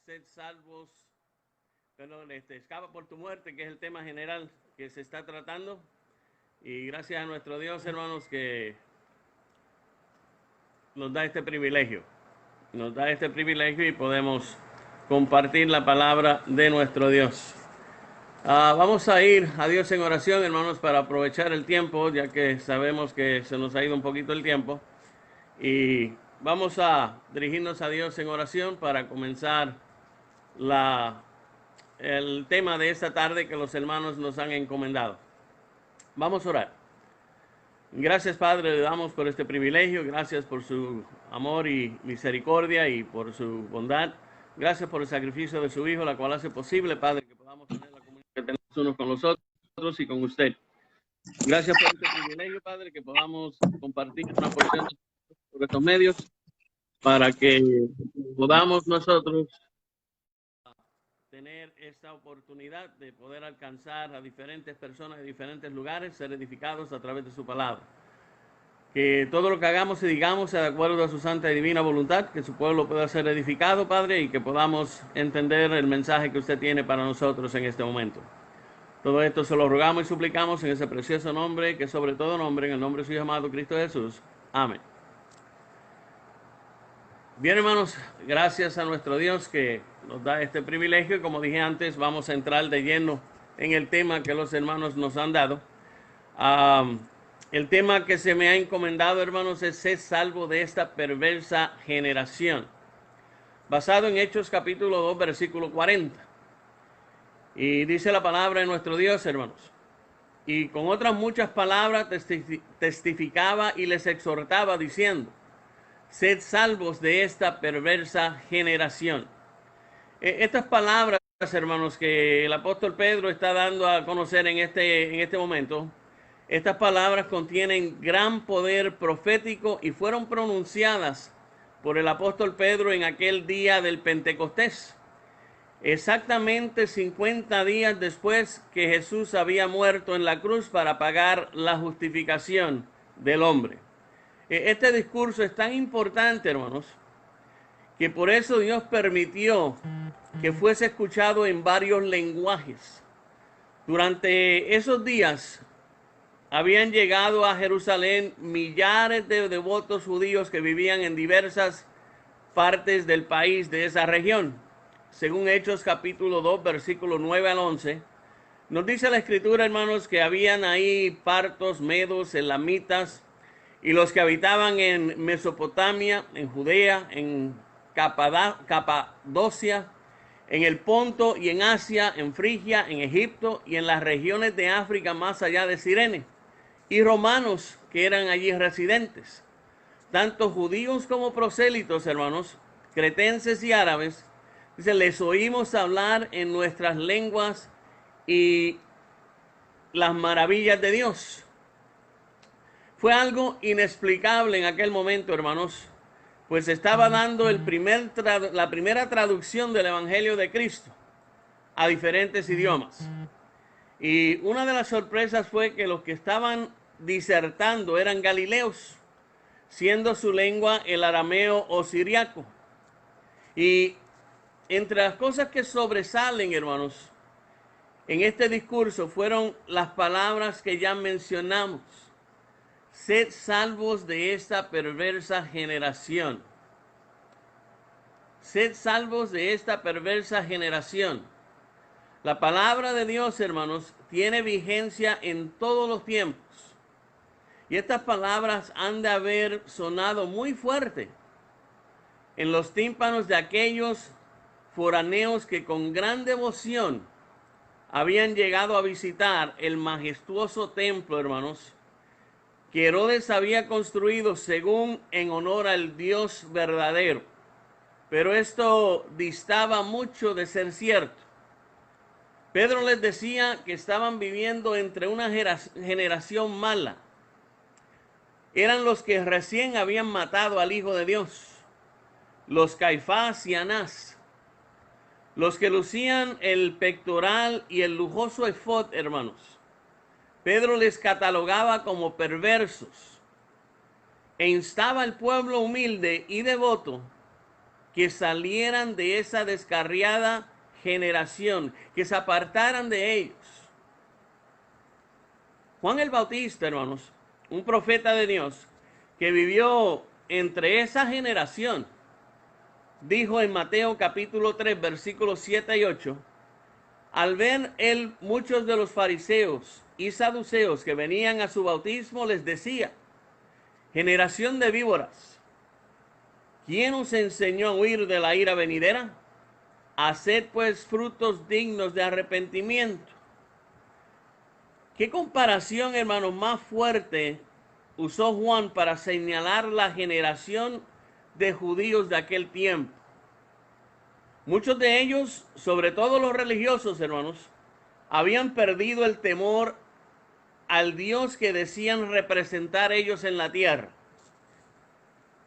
sed salvos, perdón, escapa por tu muerte, que es el tema general que se está tratando. Y gracias a nuestro Dios, hermanos, que nos da este privilegio. Nos da este privilegio y podemos compartir la palabra de nuestro Dios. Vamos a ir a Dios en oración, hermanos, para aprovechar el tiempo, ya que sabemos que se nos ha ido un poquito el tiempo. Y vamos a dirigirnos a Dios en oración para comenzar el tema de esta tarde que los hermanos nos han encomendado. Vamos a orar. Gracias, Padre, le damos por este privilegio, gracias por su amor y misericordia y por su bondad. Gracias por el sacrificio de su Hijo, la cual hace posible, Padre, que podamos tener la comunión que tenemos unos con los otros y con usted. Gracias por este privilegio, Padre, que podamos compartir una porción por estos medios para que podamos nosotros tener esta oportunidad de poder alcanzar a diferentes personas de diferentes lugares, ser edificados a través de su palabra. Que todo lo que hagamos y digamos sea de acuerdo a su santa y divina voluntad, que su pueblo pueda ser edificado, Padre, y que podamos entender el mensaje que usted tiene para nosotros en este momento. Todo esto se lo rogamos y suplicamos en ese precioso nombre, que sobre todo nombre, en el nombre de su Hijo amado Cristo Jesús. Amén. Bien, hermanos, gracias a nuestro Dios que nos da este privilegio. Como dije antes, vamos a entrar de lleno en el tema que los hermanos nos han dado. El tema que se me ha encomendado, hermanos, es ser salvo de esta perversa generación, basado en Hechos capítulo 2, versículo 40. Y dice la palabra de nuestro Dios, hermanos: y con otras muchas palabras testificaba y les exhortaba diciendo: sed salvos de esta perversa generación. Estas palabras, hermanos, que el apóstol Pedro está dando a conocer en este momento, estas palabras contienen gran poder profético y fueron pronunciadas por el apóstol Pedro en aquel día del Pentecostés, exactamente 50 días después que Jesús había muerto en la cruz para pagar la justificación del hombre. Este discurso es tan importante, hermanos, que por eso Dios permitió que fuese escuchado en varios lenguajes. Durante esos días habían llegado a Jerusalén millares de devotos judíos que vivían en diversas partes del país de esa región. Según Hechos capítulo 2, versículo 9 al 11, nos dice la escritura, hermanos, que habían ahí partos, medos, elamitas, y los que habitaban en Mesopotamia, en Judea, en Capadocia, en el Ponto y en Asia, en Frigia, en Egipto y en las regiones de África más allá de Cirene, y romanos que eran allí residentes, tanto judíos como prosélitos, hermanos, cretenses y árabes. Dice: les oímos hablar en nuestras lenguas y las maravillas de Dios. Fue algo inexplicable en aquel momento, hermanos, pues estaba dando la primera traducción del Evangelio de Cristo a diferentes idiomas. Y una de las sorpresas fue que los que estaban disertando eran galileos, siendo su lengua el arameo o siriaco. Y entre las cosas que sobresalen, hermanos, en este discurso fueron las palabras que ya mencionamos: sed salvos de esta perversa generación. Sed salvos de esta perversa generación. La palabra de Dios, hermanos, tiene vigencia en todos los tiempos. Y estas palabras han de haber sonado muy fuerte en los tímpanos de aquellos foraneos que con gran devoción habían llegado a visitar el majestuoso templo, hermanos, que Herodes había construido según en honor al Dios verdadero. Pero esto distaba mucho de ser cierto. Pedro les decía que estaban viviendo entre una generación mala. Eran los que recién habían matado al Hijo de Dios, los Caifás y Anás, los que lucían el pectoral y el lujoso efod, hermanos. Pedro les catalogaba como perversos e instaba al pueblo humilde y devoto que salieran de esa descarriada generación, que se apartaran de ellos. Juan el Bautista, hermanos, un profeta de Dios que vivió entre esa generación, dijo en Mateo capítulo 3, versículos 7 y 8, al ver él muchos de los fariseos y saduceos que venían a su bautismo, les decía: generación de víboras, ¿quién os enseñó a huir de la ira venidera? Haced pues frutos dignos de arrepentimiento. ¿Qué comparación, hermanos, más fuerte usó Juan para señalar la generación de judíos de aquel tiempo? Muchos de ellos, sobre todo los religiosos, hermanos, habían perdido el temor al Dios que decían representar ellos en la tierra.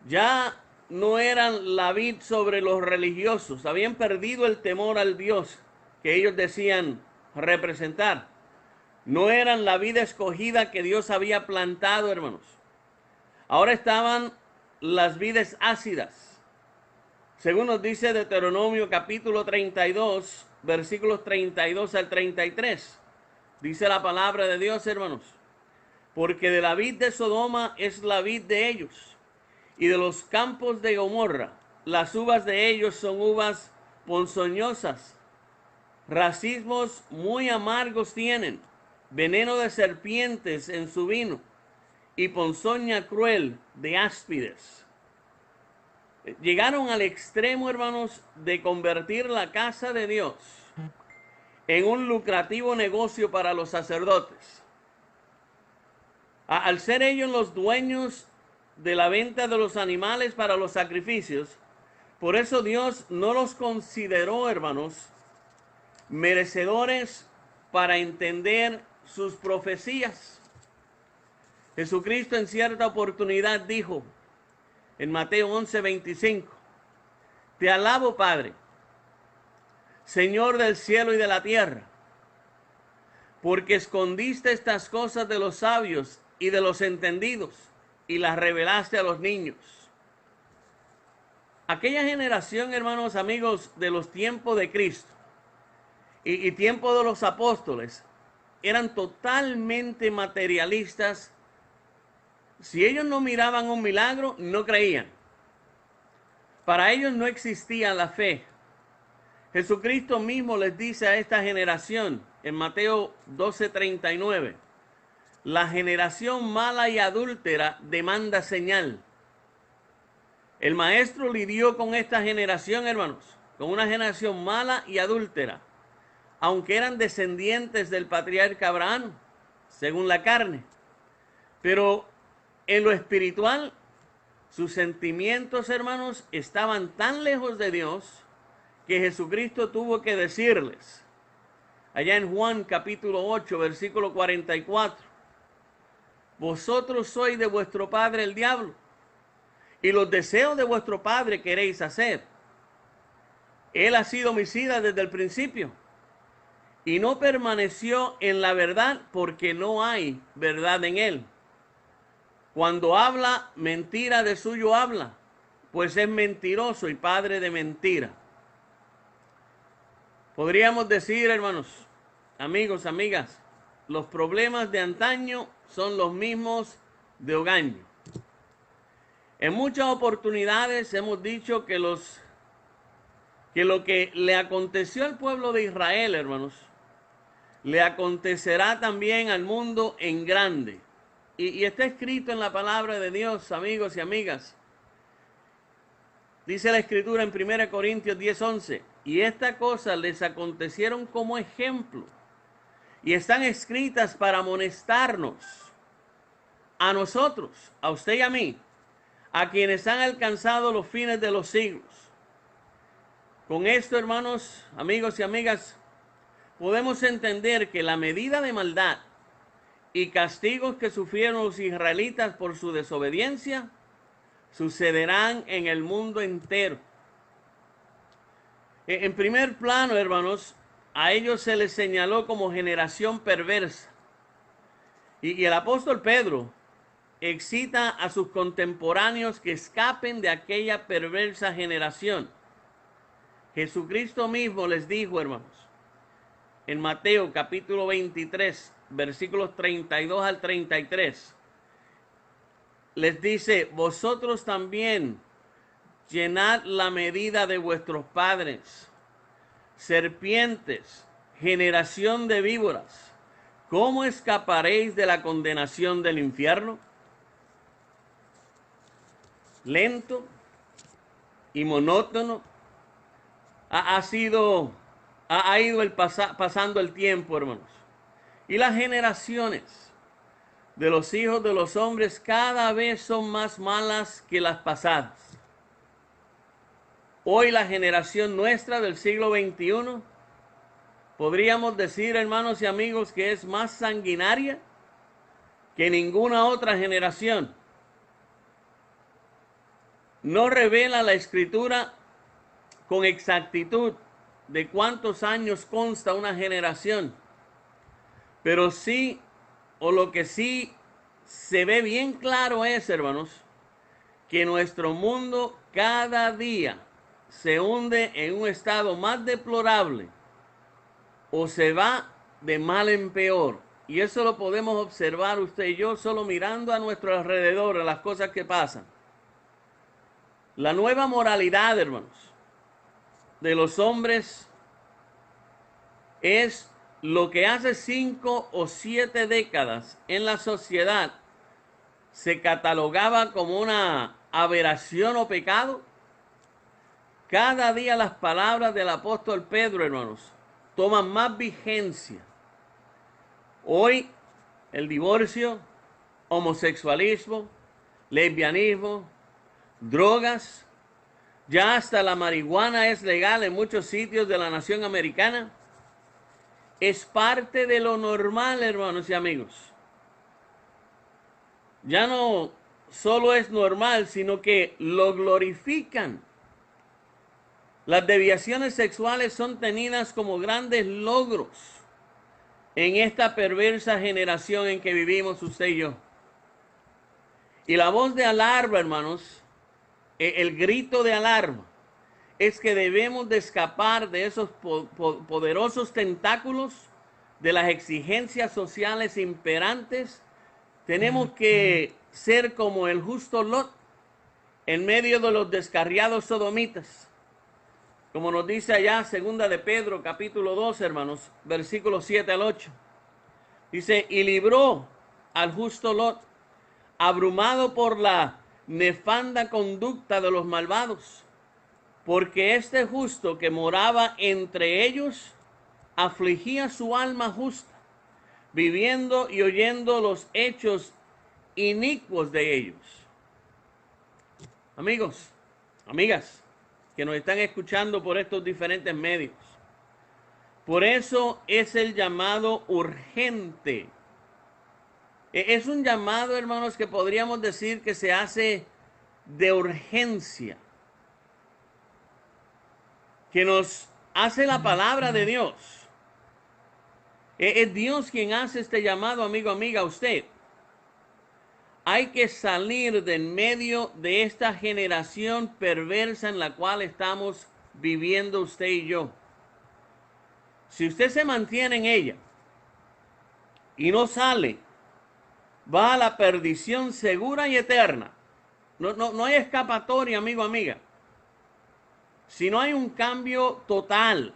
Ya no eran la vid sobre los religiosos, habían perdido el temor al Dios que ellos decían representar. No eran la vid escogida que Dios había plantado, hermanos. Ahora estaban las vides ácidas. Según nos dice Deuteronomio capítulo 32, versículos 32 al 33. Dice la palabra de Dios, hermanos: porque de la vid de Sodoma es la vid de ellos, y de los campos de Gomorra, las uvas de ellos son uvas ponzoñosas. Racimos muy amargos tienen, veneno de serpientes en su vino, y ponzoña cruel de áspides. Llegaron al extremo, hermanos, de convertir la casa de Dios en un lucrativo negocio para los sacerdotes. Al ser ellos los dueños de la venta de los animales para los sacrificios, por eso Dios no los consideró, hermanos, merecedores para entender sus profecías. Jesucristo en cierta oportunidad dijo en Mateo 11:25: te alabo, Padre, Señor del cielo y de la tierra, porque escondiste estas cosas de los sabios y de los entendidos y las revelaste a los niños. Aquella generación, hermanos, amigos, de los tiempos de Cristo y tiempo de los apóstoles, eran totalmente materialistas. Si ellos no miraban un milagro, no creían. Para ellos no existía la fe. Jesucristo mismo les dice a esta generación en Mateo 12:39: la generación mala y adúltera demanda señal. El maestro lidió con esta generación, hermanos, con una generación mala y adúltera, aunque eran descendientes del patriarca Abraham, según la carne. Pero en lo espiritual, sus sentimientos, hermanos, estaban tan lejos de Dios que Jesucristo tuvo que decirles, allá en Juan capítulo 8, versículo 44, vosotros sois de vuestro padre el diablo, y los deseos de vuestro padre queréis hacer. Él ha sido homicida desde el principio, y no permaneció en la verdad porque no hay verdad en él. Cuando habla, mentira de suyo habla, pues es mentiroso y padre de mentira. Podríamos decir, hermanos, amigos, amigas, los problemas de antaño son los mismos de hogaño. En muchas oportunidades hemos dicho que lo que le aconteció al pueblo de Israel, hermanos, le acontecerá también al mundo en grande. Y está escrito en la palabra de Dios, amigos y amigas. Dice la Escritura en 1 Corintios 10:11: y estas cosas les acontecieron como ejemplo, y están escritas para amonestarnos, a nosotros, a usted y a mí, a quienes han alcanzado los fines de los siglos. Con esto, hermanos, amigos y amigas, podemos entender que la medida de maldad y castigos que sufrieron los israelitas por su desobediencia sucederán en el mundo entero. En primer plano, hermanos, a ellos se les señaló como generación perversa. Y el apóstol Pedro excita a sus contemporáneos que escapen de aquella perversa generación. Jesucristo mismo les dijo, hermanos, en Mateo capítulo 23, versículos 32 al 33, les dice, vosotros también llenad la medida de vuestros padres, serpientes, generación de víboras, ¿cómo escaparéis de la condenación del infierno? Lento y monótono ha ido pasando el tiempo, hermanos. Y las generaciones de los hijos de los hombres cada vez son más malas que las pasadas. Hoy la generación nuestra del siglo XXI, podríamos decir, hermanos y amigos, que es más sanguinaria que ninguna otra generación. No revela la Escritura con exactitud de cuántos años consta una generación, pero sí, o lo que sí se ve bien claro es, hermanos, que nuestro mundo cada día se hunde en un estado más deplorable o se va de mal en peor. Y eso lo podemos observar usted y yo solo mirando a nuestro alrededor, a las cosas que pasan. La nueva moralidad, hermanos, de los hombres es lo que hace 5 o 7 décadas en la sociedad se catalogaba como una aberración o pecado. Cada día las palabras del apóstol Pedro, hermanos, toman más vigencia. Hoy el divorcio, homosexualismo, lesbianismo, drogas, ya hasta la marihuana es legal en muchos sitios de la nación americana. Es parte de lo normal, hermanos y amigos. Ya no solo es normal, sino que lo glorifican. Las desviaciones sexuales son tenidas como grandes logros en esta perversa generación en que vivimos usted y yo. Y la voz de alarma, hermanos, el grito de alarma, es que debemos de escapar de esos poderosos tentáculos de las exigencias sociales imperantes. Tenemos que ser como el justo Lot en medio de los descarriados sodomitas. Como nos dice allá segunda de Pedro capítulo 2, hermanos, versículos 7 al 8. Dice, y libró al justo Lot, abrumado por la nefanda conducta de los malvados, porque este justo que moraba entre ellos afligía su alma justa, viviendo y oyendo los hechos inicuos de ellos. Amigos, amigas, que nos están escuchando por estos diferentes medios, por eso es el llamado urgente. Es un llamado, hermanos, que podríamos decir que se hace de urgencia, que nos hace la palabra de Dios. Es Dios quien hace este llamado, amigo, amiga, a usted. Hay que salir de en medio de esta generación perversa en la cual estamos viviendo usted y yo. Si usted se mantiene en ella y no sale, va a la perdición segura y eterna. No hay escapatoria, amigo, amiga. Si no hay un cambio total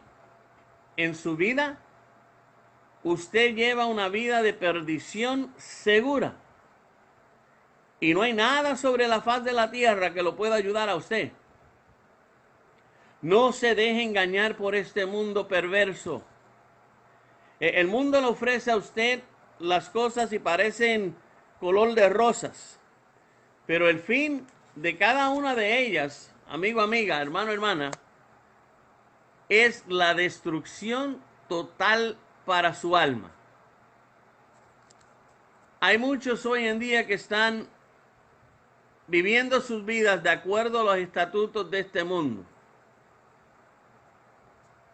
en su vida, usted lleva una vida de perdición segura. Y no hay nada sobre la faz de la tierra que lo pueda ayudar a usted. No se deje engañar por este mundo perverso. El mundo le ofrece a usted las cosas y parecen color de rosas. Pero el fin de cada una de ellas, amigo, amiga, hermano, hermana, es la destrucción total para su alma. Hay muchos hoy en día que están viviendo sus vidas de acuerdo a los estatutos de este mundo.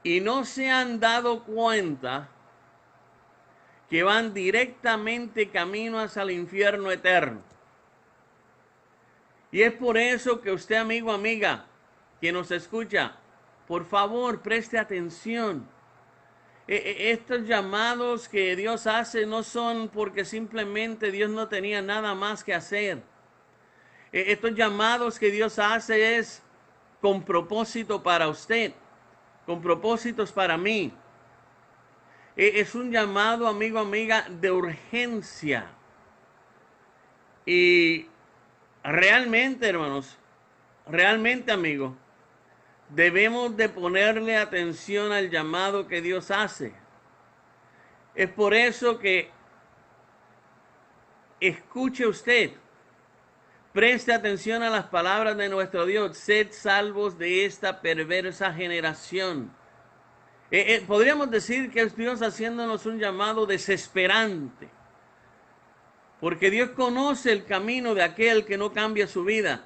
Y no se han dado cuenta que van directamente camino hacia el infierno eterno. Y es por eso que usted, amigo, amiga, que nos escucha, Por favor, preste atención. Estos llamados que Dios hace no son porque simplemente Dios no tenía nada más que hacer. Estos llamados que Dios hace es con propósito para usted, con propósitos para mí. Es un llamado, amigo, amiga, de urgencia. Y realmente, hermanos, realmente, amigo, debemos de ponerle atención al llamado que Dios hace. Es por eso que escuche usted, preste atención a las palabras de nuestro Dios. Sed salvos de esta perversa generación. Podríamos decir que es Dios haciéndonos un llamado desesperante. Porque Dios conoce el camino de aquel que no cambia su vida,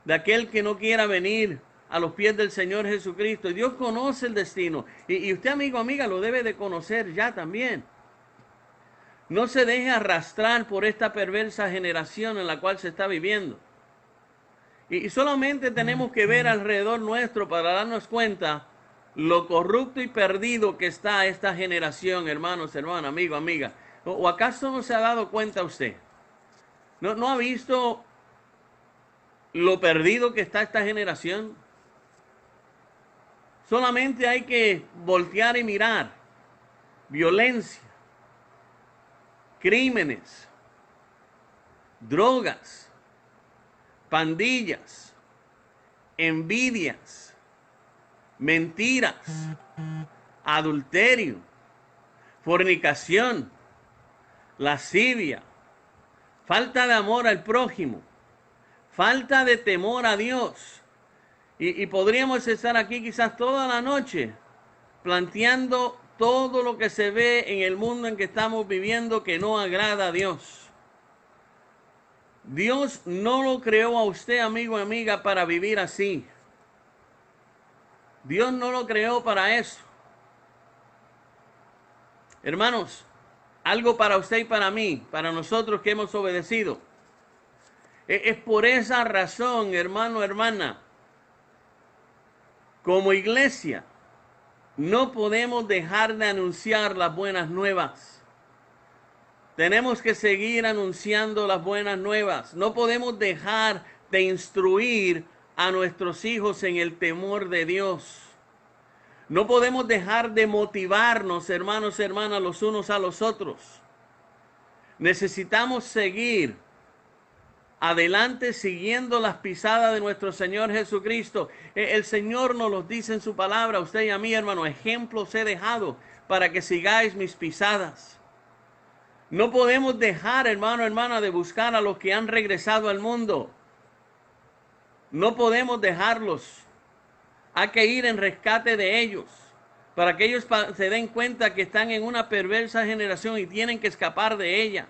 de aquel que no quiera venir a los pies del Señor Jesucristo. Y Dios conoce el destino. Y usted, amigo, amiga, lo debe de conocer ya también. No se deje arrastrar por esta perversa generación en la cual se está viviendo. Y solamente tenemos que ver alrededor nuestro para darnos cuenta lo corrupto y perdido que está esta generación, hermanos, hermanas, amigo, amiga. ¿O acaso no se ha dado cuenta usted? ¿No ha visto lo perdido que está esta generación? Solamente hay que voltear y mirar. Violencia, crímenes, drogas, pandillas, envidias, mentiras, adulterio, fornicación, lascivia, falta de amor al prójimo, falta de temor a Dios. Y podríamos estar aquí quizás toda la noche planteando todo lo que se ve en el mundo en que estamos viviendo que no agrada a Dios. Dios no lo creó a usted, amigo y amiga, para vivir así. Dios no lo creó para eso. Hermanos, algo para usted y para mí, para nosotros que hemos obedecido. Es por esa razón, hermano, hermana, como iglesia, no podemos dejar de anunciar las buenas nuevas. Tenemos que seguir anunciando las buenas nuevas. No podemos dejar de instruir a nuestros hijos en el temor de Dios. No podemos dejar de motivarnos, hermanos y hermanas, los unos a los otros. Necesitamos seguir adelante siguiendo las pisadas de nuestro Señor Jesucristo. El Señor nos los dice en su palabra, usted y a mí, hermano, ejemplos he dejado para que sigáis mis pisadas. No podemos dejar, hermano, hermana, de buscar a los que han regresado al mundo. No podemos dejarlos. Hay que ir en rescate de ellos, para que ellos se den cuenta que están en una perversa generación y tienen que escapar de ella.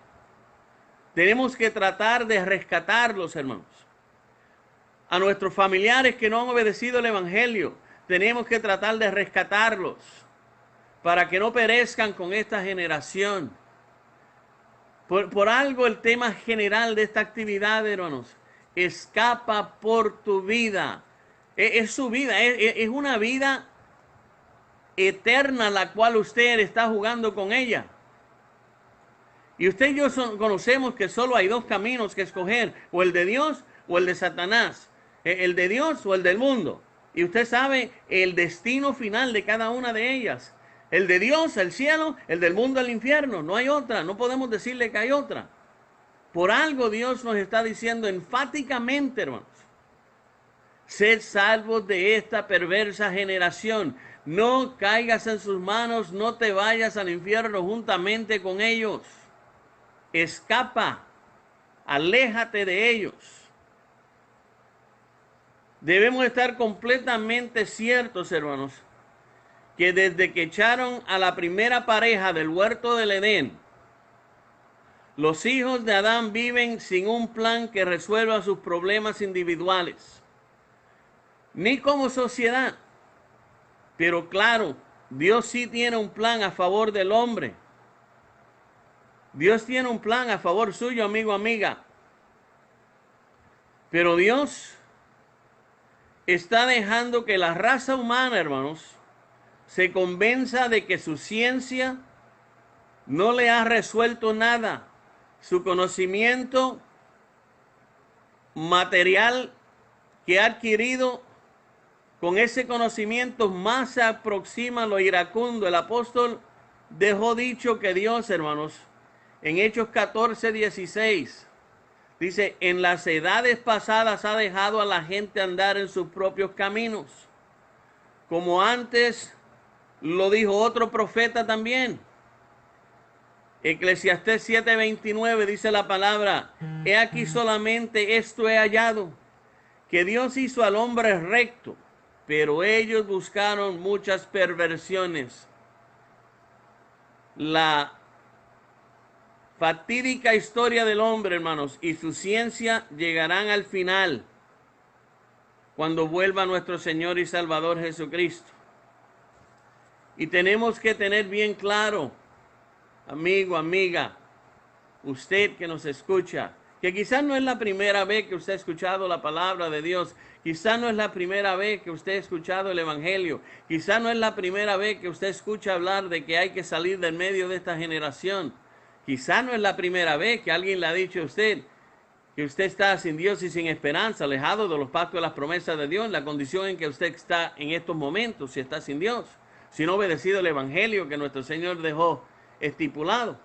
Tenemos que tratar de rescatarlos, hermanos. A nuestros familiares que no han obedecido el Evangelio, tenemos que tratar de rescatarlos para que no perezcan con esta generación. Por algo el tema general de esta actividad, hermanos, escapa por tu vida. Es su vida, es una vida eterna la cual usted está jugando con ella. Y usted y yo conocemos que solo hay dos caminos que escoger, o el de Dios o el de Satanás, el de Dios o el del mundo. Y usted sabe el destino final de cada una de ellas. El de Dios, el cielo, el del mundo, el infierno. No hay otra, no podemos decirle que hay otra. Por algo Dios nos está diciendo enfáticamente, hermanos, sed salvos de esta perversa generación. No caigas en sus manos, no te vayas al infierno juntamente con ellos. Escapa, aléjate de ellos. Debemos estar completamente ciertos, hermanos, que desde que echaron a la primera pareja del huerto del Edén, los hijos de Adán viven sin un plan que resuelva sus problemas individuales, ni como sociedad. Pero claro, Dios sí tiene un plan a favor del hombre. Dios tiene un plan a favor suyo, amigo, amiga. Pero Dios está dejando que la raza humana, hermanos, se convenza de que su ciencia no le ha resuelto nada. Su conocimiento material que ha adquirido, con ese conocimiento más se aproxima a lo iracundo. El apóstol dejó dicho que Dios, hermanos, en Hechos 14:16, dice: en las edades pasadas ha dejado a la gente andar en sus propios caminos, como antes lo dijo otro profeta también. Eclesiastés 7:29 dice la palabra: he aquí solamente esto he hallado, que Dios hizo al hombre recto, pero ellos buscaron muchas perversiones. La fatídica historia del hombre, hermanos, y su ciencia llegarán al final cuando vuelva nuestro Señor y Salvador Jesucristo. Y tenemos que tener bien claro, amigo, amiga, usted que nos escucha, que quizás no es la primera vez que usted ha escuchado la palabra de Dios, quizás no es la primera vez que usted ha escuchado el Evangelio, quizás no es la primera vez que usted escucha hablar de que hay que salir del medio de esta generación, quizás no es la primera vez que alguien le ha dicho a usted que usted está sin Dios y sin esperanza, alejado de los pactos y las promesas de Dios, en la condición en que usted está en estos momentos, si está sin Dios, si no ha obedecido el Evangelio que nuestro Señor dejó estipulado.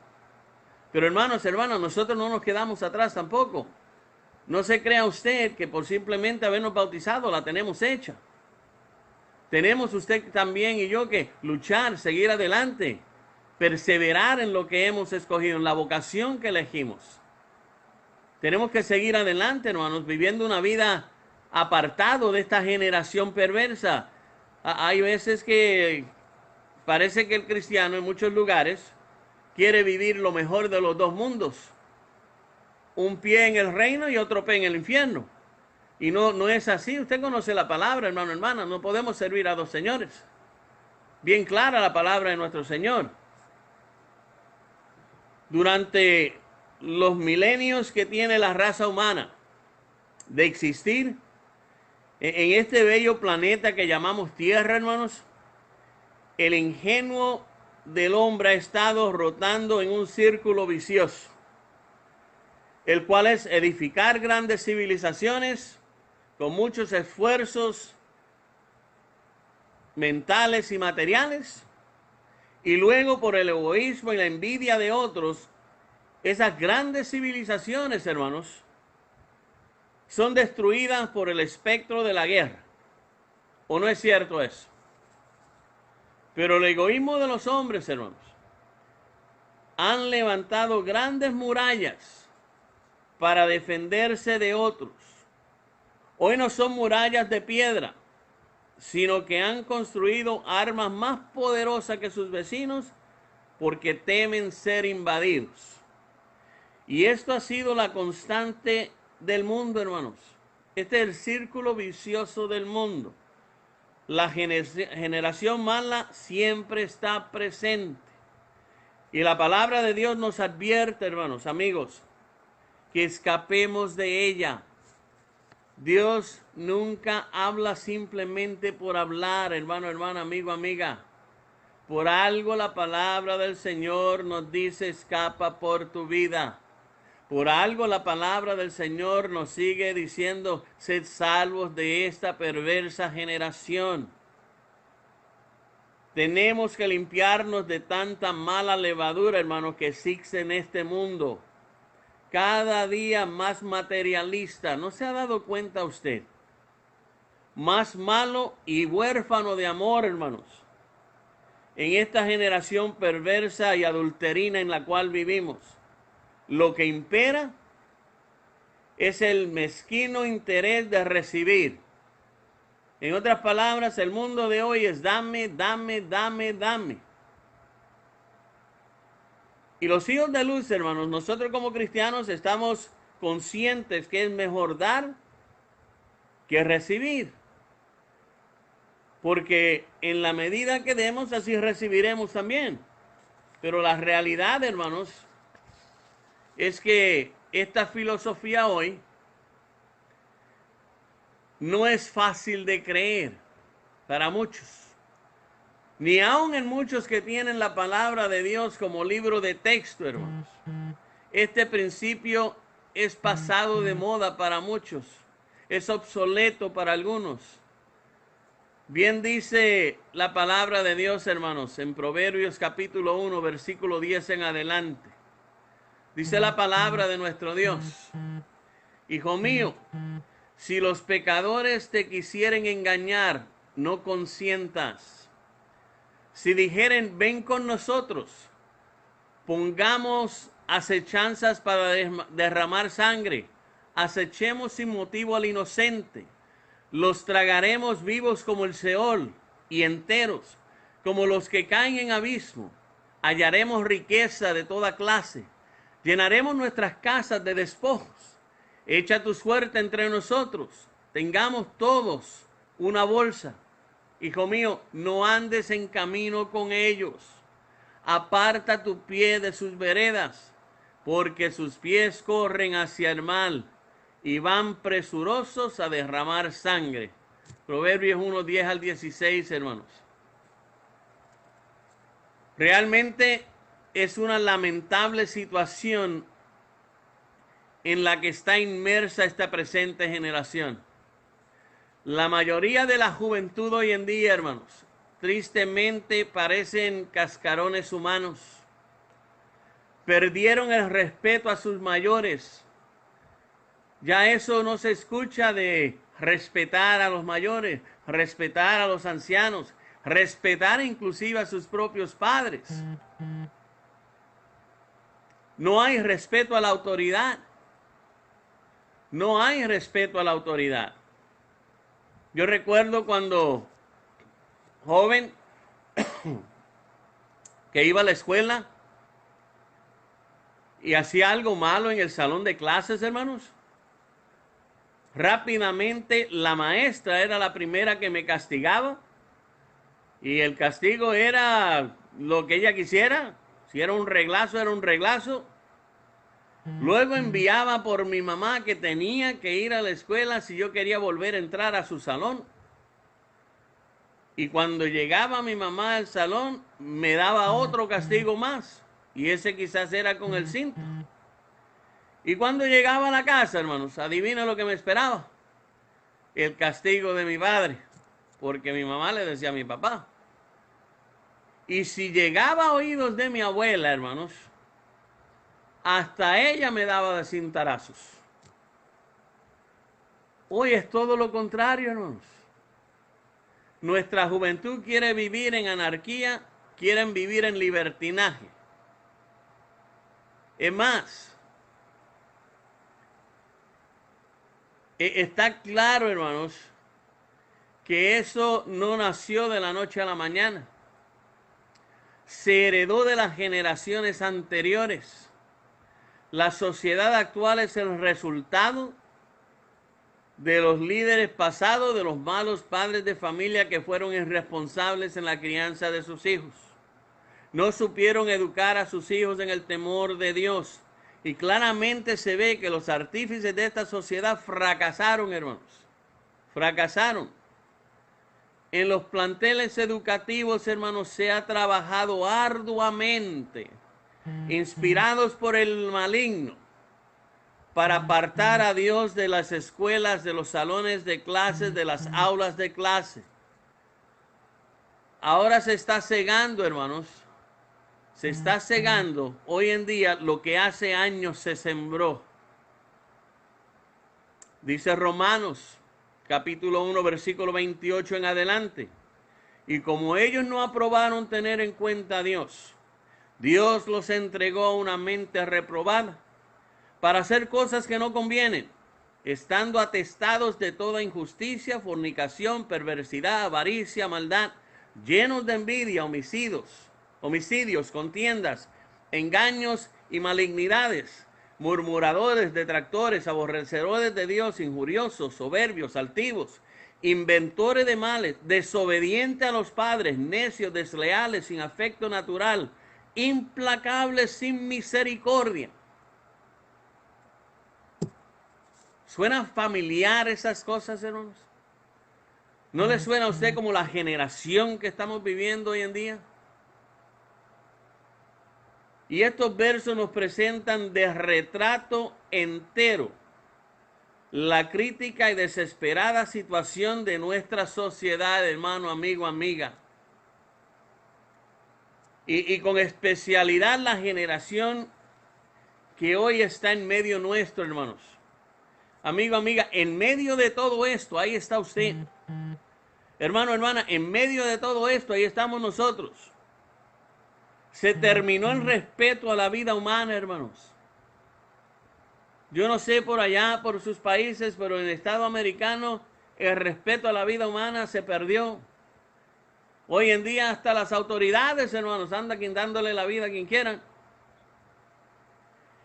Pero hermanos, nosotros no nos quedamos atrás tampoco. No se crea usted que por simplemente habernos bautizado la tenemos hecha. Tenemos usted también y yo que luchar, seguir adelante, perseverar en lo que hemos escogido, en la vocación que elegimos. Tenemos que seguir adelante, hermanos, viviendo una vida apartado de esta generación perversa. Hay veces que parece que el cristiano en muchos lugares quiere vivir lo mejor de los dos mundos. Un pie en el reino y otro pie en el infierno. Y no es así. Usted conoce la palabra, hermano, hermana. No podemos servir a dos señores. Bien clara la palabra de nuestro Señor. Durante los milenios que tiene la raza humana de existir en este bello planeta que llamamos Tierra, hermanos, el ingenuo del hombre ha estado rotando en un círculo vicioso, el cual es edificar grandes civilizaciones con muchos esfuerzos mentales y materiales, y luego por el egoísmo y la envidia de otros, esas grandes civilizaciones, hermanos, son destruidas por el espectro de la guerra. ¿O no es cierto eso? Pero el egoísmo de los hombres, hermanos, han levantado grandes murallas para defenderse de otros. Hoy no son murallas de piedra, sino que han construido armas más poderosas que sus vecinos porque temen ser invadidos. Y esto ha sido la constante del mundo, hermanos. Este es el círculo vicioso del mundo. La generación mala siempre está presente. Y la palabra de Dios nos advierte, hermanos, amigos, que escapemos de ella. Dios nunca habla simplemente por hablar, hermano, hermana, amigo, amiga. Por algo la palabra del Señor nos dice: escapa por tu vida. Por algo la palabra del Señor nos sigue diciendo: sed salvos de esta perversa generación. Tenemos que limpiarnos de tanta mala levadura, hermanos, que existe en este mundo. Cada día más materialista. ¿No se ha dado cuenta usted? Más malo y huérfano de amor, hermanos, en esta generación perversa y adulterina en la cual vivimos. Lo que impera es el mezquino interés de recibir. En otras palabras, el mundo de hoy es dame, dame, dame, dame. Y los hijos de luz, hermanos, nosotros como cristianos estamos conscientes que es mejor dar que recibir. Porque en la medida que demos, así recibiremos también. Pero la realidad, hermanos, es que esta filosofía hoy no es fácil de creer para muchos, ni aun en muchos que tienen la palabra de Dios como libro de texto, hermanos. Este principio es pasado de moda para muchos, es obsoleto para algunos. Bien dice la palabra de Dios, hermanos, en Proverbios capítulo 1, versículo 10 en adelante. Dice la palabra de nuestro Dios: Hijo mío, si los pecadores te quisieren engañar, no consientas. Si dijeren, ven con nosotros, pongamos acechanzas para derramar sangre, acechemos sin motivo al inocente, los tragaremos vivos como el Seol y enteros, como los que caen en abismo. Hallaremos riqueza de toda clase, llenaremos nuestras casas de despojos. Echa tu suerte entre nosotros, tengamos todos una bolsa. Hijo mío, no andes en camino con ellos. Aparta tu pie de sus veredas, porque sus pies corren hacia el mal y van presurosos a derramar sangre. Proverbios 1, 10 al 16, hermanos. Realmente es una lamentable situación en la que está inmersa esta presente generación. La mayoría de la juventud hoy en día, hermanos, tristemente parecen cascarones humanos. Perdieron el respeto a sus mayores. Ya eso no se escucha de respetar a los mayores, respetar a los ancianos, respetar inclusive a sus propios padres. No hay respeto a la autoridad. No hay respeto a la autoridad. Yo recuerdo cuando joven que iba a la escuela y hacía algo malo en el salón de clases, hermanos. Rápidamente la maestra era la primera que me castigaba y el castigo era lo que ella quisiera. Si era un reglazo, era un reglazo. Luego enviaba por mi mamá que tenía que ir a la escuela si yo quería volver a entrar a su salón. Y cuando llegaba mi mamá al salón, me daba otro castigo más. Y ese quizás era con el cinto. Y cuando llegaba a la casa, hermanos, adivina lo que me esperaba. El castigo de mi padre. Porque mi mamá le decía a mi papá. Y si llegaba a oídos de mi abuela, hermanos, hasta ella me daba de cintarazos. Hoy es todo lo contrario, hermanos. Nuestra juventud quiere vivir en anarquía, quieren vivir en libertinaje. Es más, está claro, hermanos, que eso no nació de la noche a la mañana. Se heredó de las generaciones anteriores. La sociedad actual es el resultado de los líderes pasados, de los malos padres de familia que fueron irresponsables en la crianza de sus hijos. No supieron educar a sus hijos en el temor de Dios. Y claramente se ve que los artífices de esta sociedad fracasaron, hermanos. Fracasaron. En los planteles educativos, hermanos, se ha trabajado arduamente, inspirados por el maligno, para apartar a Dios de las escuelas, de los salones de clases, de las aulas de clase. Ahora se está cegando, hermanos. Se está cegando hoy en día lo que hace años se sembró. Dice Romanos, capítulo 1, versículo 28 en adelante. Y como ellos no aprobaron tener en cuenta a Dios, Dios los entregó a una mente reprobada para hacer cosas que no convienen, estando atestados de toda injusticia, fornicación, perversidad, avaricia, maldad, llenos de envidia, homicidios, contiendas, engaños y malignidades, murmuradores, detractores, aborrecedores de Dios, injuriosos, soberbios, altivos, inventores de males, desobedientes a los padres, necios, desleales, sin afecto natural, implacables, sin misericordia. ¿Suenan familiar esas cosas, hermanos? ¿No le suena a usted como la generación que estamos viviendo hoy en día? Y estos versos nos presentan de retrato entero la crítica y desesperada situación de nuestra sociedad, hermano, amigo, amiga. Y con especialidad la generación que hoy está en medio nuestro, hermanos. Amigo, amiga, en medio de todo esto, ahí está usted. Hermano, hermana, en medio de todo esto, ahí estamos nosotros. Se terminó el respeto a la vida humana, hermanos. Yo no sé por allá, por sus países, pero en el Estado americano el respeto a la vida humana se perdió. Hoy en día hasta las autoridades, hermanos, andan dándole la vida a quien quieran.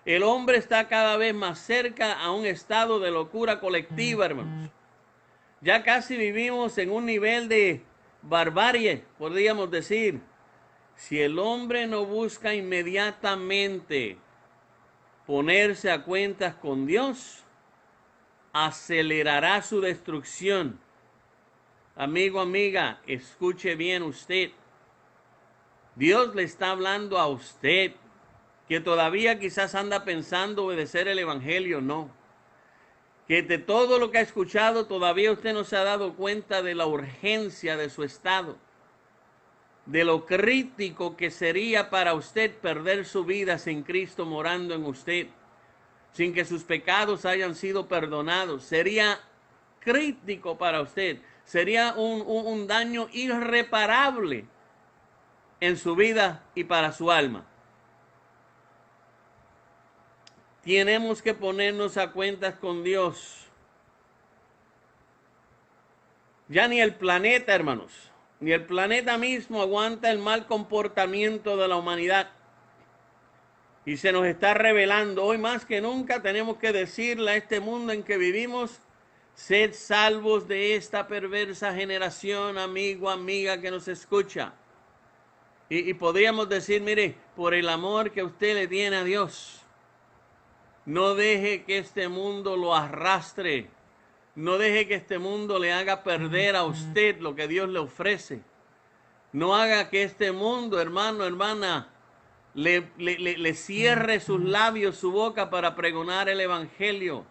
El hombre está cada vez más cerca a un estado de locura colectiva, hermanos. Ya casi vivimos en un nivel de barbarie, podríamos decir. Si el hombre no busca inmediatamente ponerse a cuentas con Dios, acelerará su destrucción. Amigo, amiga, escuche bien usted. Dios le está hablando a usted, que todavía quizás anda pensando obedecer el evangelio, no. Que de todo lo que ha escuchado todavía usted no se ha dado cuenta de la urgencia de su estado, de lo crítico que sería para usted perder su vida sin Cristo morando en usted, sin que sus pecados hayan sido perdonados. Sería crítico para usted, sería un daño irreparable en su vida y para su alma. Tenemos que ponernos a cuentas con Dios. Ya ni el planeta, hermanos, ni el planeta mismo aguanta el mal comportamiento de la humanidad. Y se nos está revelando hoy más que nunca. Tenemos que decirle a este mundo en que vivimos: sed salvos de esta perversa generación, amigo, amiga que nos escucha. Y podríamos decir, mire, por el amor que usted le tiene a Dios, no deje que este mundo lo arrastre. No deje que este mundo le haga perder a usted lo que Dios le ofrece. No haga que este mundo, hermano, hermana, le cierre sus labios, su boca para pregonar el evangelio.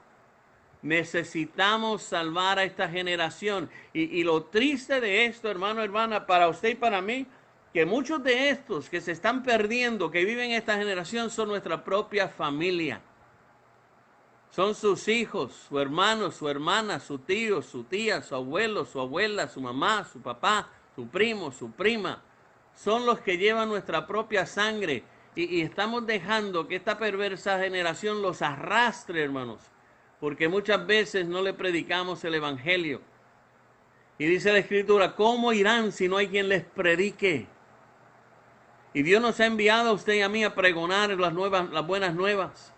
Necesitamos salvar a esta generación. Y lo triste de esto, hermano, hermana, para usted y para mí, que muchos de estos que se están perdiendo, que viven en esta generación, son nuestra propia familia. Son sus hijos, su hermano, su hermana, su tío, su tía, su abuelo, su abuela, su mamá, su papá, su primo, su prima. Son los que llevan nuestra propia sangre. Y estamos dejando que esta perversa generación los arrastre, hermanos, porque muchas veces no le predicamos el evangelio. Y dice la Escritura: ¿cómo irán si no hay quien les predique? Y Dios nos ha enviado a usted y a mí a pregonar las buenas nuevas.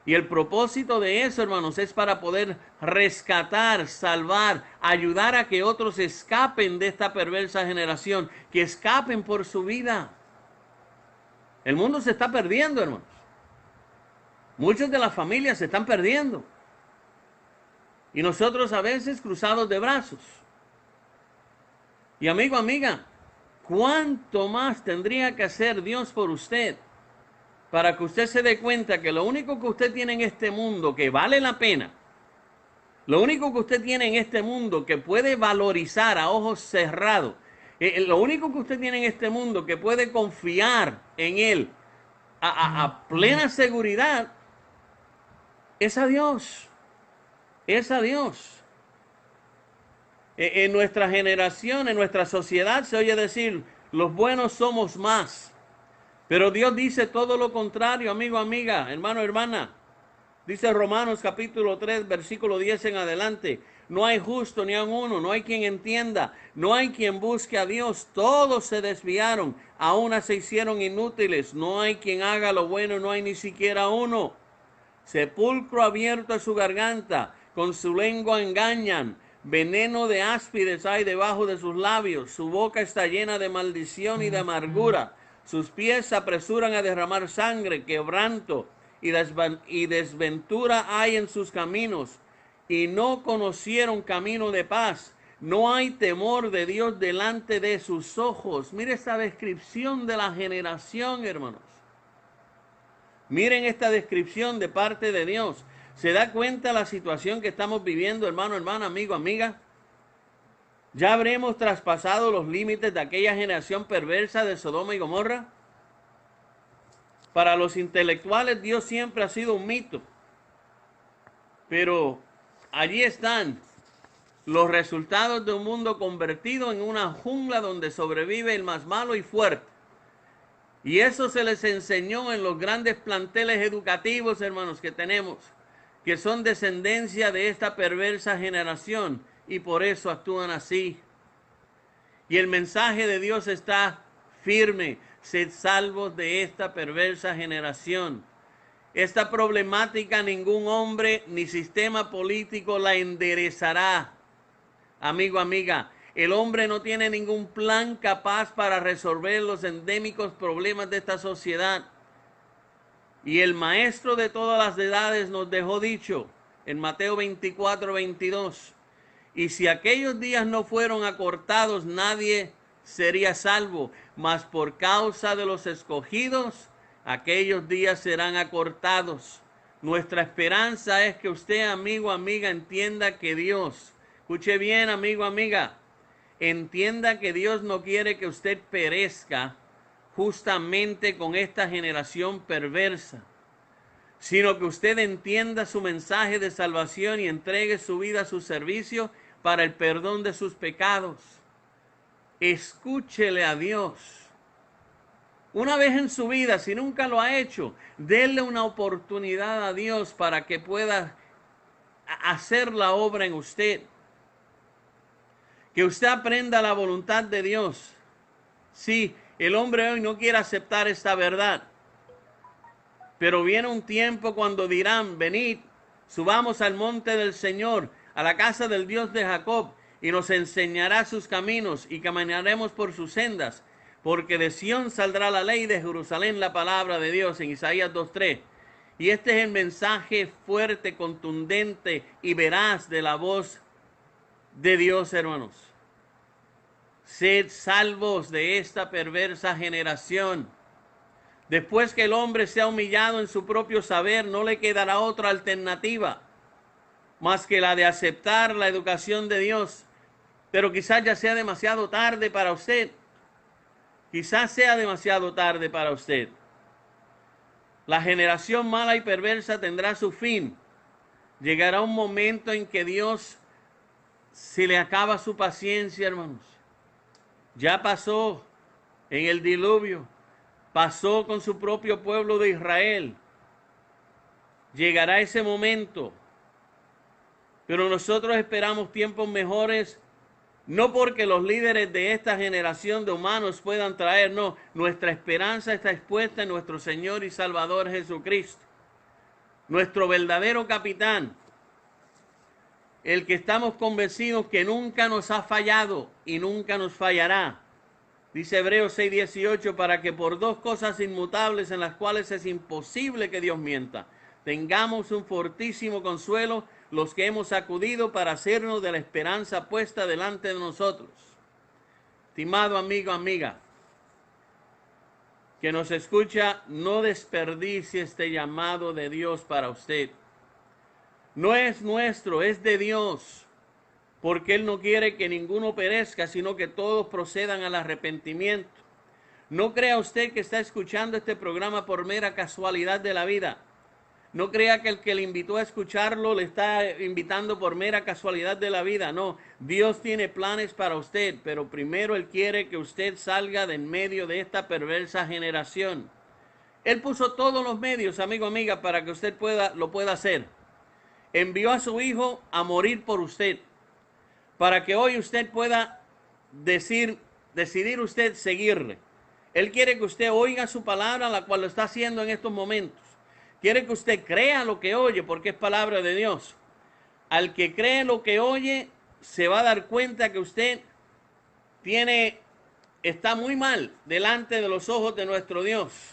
Y el propósito de eso, hermanos, es para poder rescatar, salvar, ayudar a que otros escapen de esta perversa generación, que escapen por su vida. El mundo se está perdiendo, hermanos. Muchas de las familias se están perdiendo. Y nosotros a veces cruzados de brazos. Y amigo, amiga, ¿cuánto más tendría que hacer Dios por usted para que usted se dé cuenta que lo único que usted tiene en este mundo que vale la pena, lo único que usted tiene en este mundo que puede valorizar a ojos cerrados, lo único que usted tiene en este mundo que puede confiar en él a plena seguridad, es a Dios? Es a Dios. En nuestra generación, en nuestra sociedad se oye decir: los buenos somos más. Pero Dios dice todo lo contrario, amigo, amiga, hermano, hermana. Dice Romanos capítulo 3, versículo 10 en adelante: no hay justo ni aun uno, no hay quien entienda, no hay quien busque a Dios. Todos se desviaron, a una se hicieron inútiles. No hay quien haga lo bueno, no hay ni siquiera uno. Sepulcro abierto a su garganta, con su lengua engañan. Veneno de áspides hay debajo de sus labios. Su boca está llena de maldición y de amargura. Sus pies se apresuran a derramar sangre, quebranto y desventura hay en sus caminos. Y no conocieron camino de paz. No hay temor de Dios delante de sus ojos. Mire esta descripción de la generación, hermanos. Miren esta descripción de parte de Dios. ¿Se da cuenta la situación que estamos viviendo, hermano, hermana, amigo, amiga? ¿Ya habremos traspasado los límites de aquella generación perversa de Sodoma y Gomorra? Para los intelectuales, Dios siempre ha sido un mito. Pero allí están los resultados de un mundo convertido en una jungla donde sobrevive el más malo y fuerte. Y eso se les enseñó en los grandes planteles educativos, hermanos, que tenemos, que son descendencia de esta perversa generación, y por eso actúan así. Y el mensaje de Dios está firme: sed salvos de esta perversa generación. Esta problemática ningún hombre ni sistema político la enderezará. Amigo, amiga, el hombre no tiene ningún plan capaz para resolver los endémicos problemas de esta sociedad. Y el maestro de todas las edades nos dejó dicho en Mateo 24:22, y si aquellos días no fueron acortados, nadie sería salvo, mas por causa de los escogidos, aquellos días serán acortados. Nuestra esperanza es que usted, amigo, amiga, entienda que Dios, escuche bien, amigo, amiga, entienda que Dios no quiere que usted perezca justamente con esta generación perversa, sino que usted entienda su mensaje de salvación y entregue su vida a su servicio para el perdón de sus pecados. Escúchele a Dios. Una vez en su vida, si nunca lo ha hecho, denle una oportunidad a Dios para que pueda hacer la obra en usted. Que usted aprenda la voluntad de Dios. Sí, el hombre hoy no quiere aceptar esta verdad, pero viene un tiempo cuando dirán: venid, subamos al monte del Señor, a la casa del Dios de Jacob, y nos enseñará sus caminos, y caminaremos por sus sendas. Porque de Sión saldrá la ley, de Jerusalén la palabra de Dios, en Isaías 2:3. Y este es el mensaje fuerte, contundente y veraz de la voz de Dios, hermanos. Sed salvos de esta perversa generación. Después que el hombre sea humillado en su propio saber, no le quedará otra alternativa más que la de aceptar la educación de Dios. Pero quizás ya sea demasiado tarde para usted. Quizás sea demasiado tarde para usted. La generación mala y perversa tendrá su fin. Llegará un momento en que Dios se le acaba su paciencia, hermanos. Ya pasó en el diluvio. Pasó con su propio pueblo de Israel. Llegará ese momento. Pero nosotros esperamos tiempos mejores, no porque los líderes de esta generación de humanos puedan traer, no. Nuestra esperanza está expuesta en nuestro Señor y Salvador Jesucristo, nuestro verdadero capitán, el que estamos convencidos que nunca nos ha fallado y nunca nos fallará. Dice Hebreos 6:18, para que por dos cosas inmutables en las cuales es imposible que Dios mienta, tengamos un fortísimo consuelo los que hemos acudido para hacernos de la esperanza puesta delante de nosotros. Estimado amigo, amiga, que nos escucha, no desperdicie este llamado de Dios para usted. No es nuestro, es de Dios, porque Él no quiere que ninguno perezca, sino que todos procedan al arrepentimiento. No crea usted que está escuchando este programa por mera casualidad de la vida. No crea que el que le invitó a escucharlo le está invitando por mera casualidad de la vida. No, Dios tiene planes para usted, pero primero Él quiere que usted salga de en medio de esta perversa generación. Él puso todos los medios, amigo, amiga, para que usted lo pueda hacer. Envió a su Hijo a morir por usted, para que hoy usted pueda decidir usted seguirle. Él quiere que usted oiga su palabra, la cual lo está haciendo en estos momentos. Quiere que usted crea lo que oye, porque es palabra de Dios. Al que cree lo que oye, se va a dar cuenta que usted está muy mal delante de los ojos de nuestro Dios.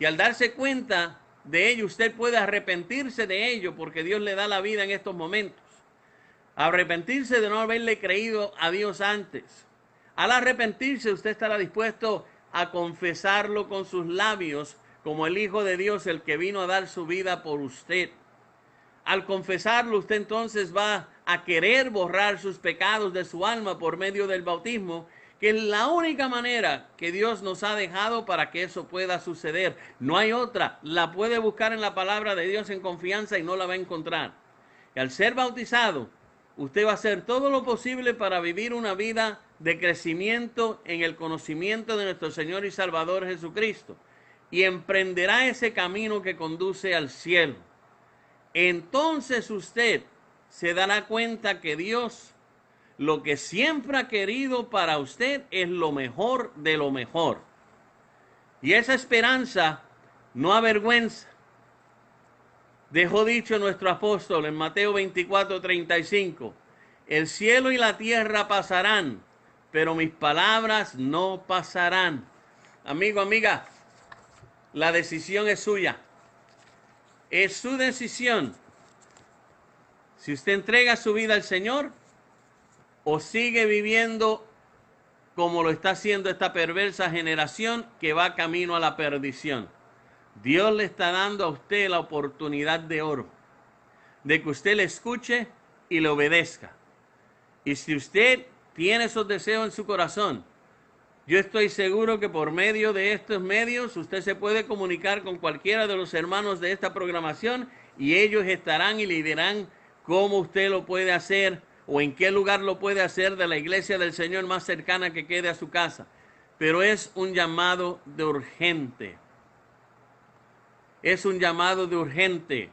Y al darse cuenta de ello, usted puede arrepentirse de ello, porque Dios le da la vida en estos momentos. Arrepentirse de no haberle creído a Dios antes. Al arrepentirse, usted estará dispuesto a confesarlo con sus labios como el Hijo de Dios, el que vino a dar su vida por usted. Al confesarlo, usted entonces va a querer borrar sus pecados de su alma por medio del bautismo, que es la única manera que Dios nos ha dejado para que eso pueda suceder. No hay otra. La puede buscar en la palabra de Dios en confianza y no la va a encontrar. Y al ser bautizado, usted va a hacer todo lo posible para vivir una vida de crecimiento en el conocimiento de nuestro Señor y Salvador Jesucristo. Y emprenderá ese camino que conduce al cielo. Entonces usted se dará cuenta que Dios, lo que siempre ha querido para usted, es lo mejor de lo mejor. Y esa esperanza no avergüenza. Dejó dicho nuestro apóstol en Mateo 24:35, el cielo y la tierra pasarán, pero mis palabras no pasarán. Amigo, amiga, la decisión es suya. Es su decisión. Si usted entrega su vida al Señor o sigue viviendo como lo está haciendo esta perversa generación que va camino a la perdición. Dios le está dando a usted la oportunidad de oro, de que usted le escuche y le obedezca. Y si usted tiene esos deseos en su corazón, yo estoy seguro que por medio de estos medios usted se puede comunicar con cualquiera de los hermanos de esta programación y ellos estarán y le dirán cómo usted lo puede hacer o en qué lugar lo puede hacer de la iglesia del Señor más cercana que quede a su casa. Pero es un llamado de urgente. Es un llamado de urgente.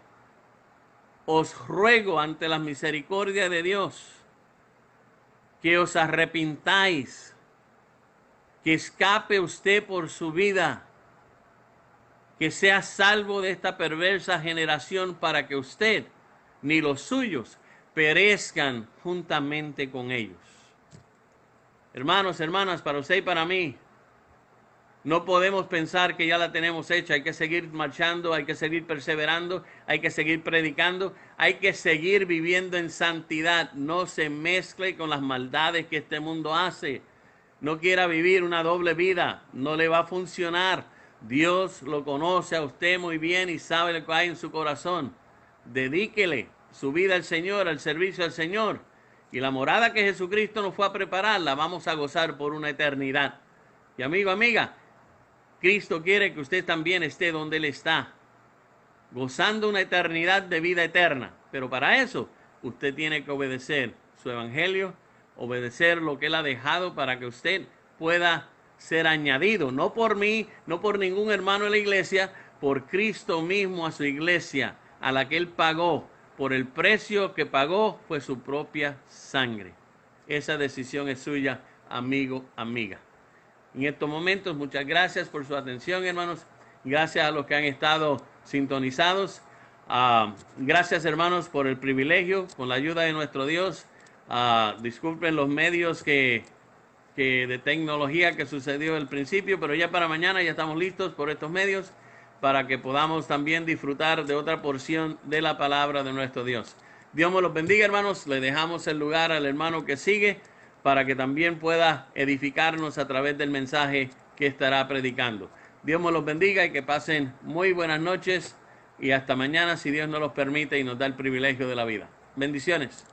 Os ruego ante la misericordia de Dios que os arrepintáis, que escape usted por su vida, que sea salvo de esta perversa generación para que usted ni los suyos perezcan juntamente con ellos. Hermanos, hermanas, para usted y para mí, no podemos pensar que ya la tenemos hecha. Hay que seguir marchando, hay que seguir perseverando, hay que seguir predicando, hay que seguir viviendo en santidad. No se mezcle con las maldades que este mundo hace. No quiera vivir una doble vida, no le va a funcionar. Dios lo conoce a usted muy bien y sabe lo que hay en su corazón. Dedíquele su vida al Señor, al servicio al Señor. Y la morada que Jesucristo nos fue a preparar, la vamos a gozar por una eternidad. Y amigo, amiga, Cristo quiere que usted también esté donde Él está, gozando una eternidad de vida eterna. Pero para eso, usted tiene que obedecer su evangelio, obedecer lo que Él ha dejado para que usted pueda ser añadido, no por mí, no por ningún hermano de la iglesia, por Cristo mismo a su iglesia, a la que Él pagó. Por el precio que pagó fue su propia sangre. Esa decisión es suya, amigo, amiga. En estos momentos, muchas gracias por su atención, hermanos. Gracias a los que han estado sintonizados. Gracias, hermanos, por el privilegio, con la ayuda de nuestro Dios. Disculpen los medios de tecnología que sucedió al principio, pero ya para mañana ya estamos listos por estos medios para que podamos también disfrutar de otra porción de la palabra de nuestro Dios. Dios me los bendiga, hermanos. Le dejamos el lugar al hermano que sigue para que también pueda edificarnos a través del mensaje que estará predicando. Dios me los bendiga y que pasen muy buenas noches y hasta mañana si Dios nos los permite y nos da el privilegio de la vida. Bendiciones.